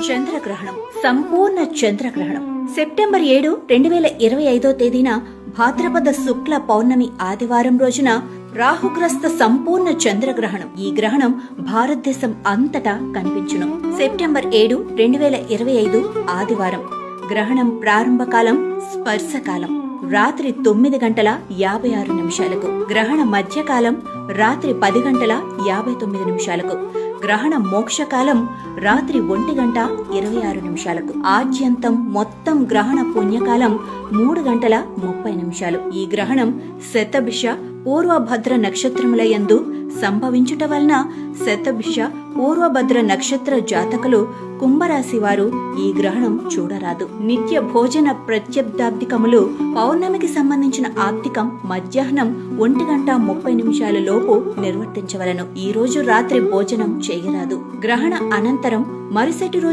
చంద్రగ్రహణం, సంపూర్ణ చంద్రగ్రహణం సెప్టెంబర్ 7, 2025 తేదీన భాద్రపద శుక్ల పౌర్ణమి ఆదివారం రోజున రాహుగ్రస్త సంపూర్ణ చంద్రగ్రహణం. ఈ గ్రహణం భారతదేశం అంతటా కనిపించును. సెప్టెంబర్ 7, 2025 ఆదివారం. గ్రహణం ప్రారంభకాలం స్పర్శకాలం రాత్రి 9:56. గ్రహణ మధ్యకాలం రాత్రి 10:59. గ్రహణ మోక్షకాలం రాత్రి 1:26. ఆద్యంతం మొత్తం గ్రహణ పుణ్యకాలం 3:30. ఈ గ్రహణం శతభిష పూర్వభద్ర నక్షత్రముల యందు సంభవించుట వలన శతభిష పూర్వభద్ర నక్షత్ర జాతకులు కుంభరాశి వారు ఈ గ్రహణం చూడరాదు. నిత్య భోజన ప్రత్యబ్దాబ్దికములు పౌర్ణమికి సంబంధించిన ఆబ్దికం మధ్యాహ్నం 1:30 లోపు నిర్వర్తించవలను. ఈ రోజు రాత్రి భోజనం చేయరాదు. గ్రహణ అనంతరం మరుసటి రోజు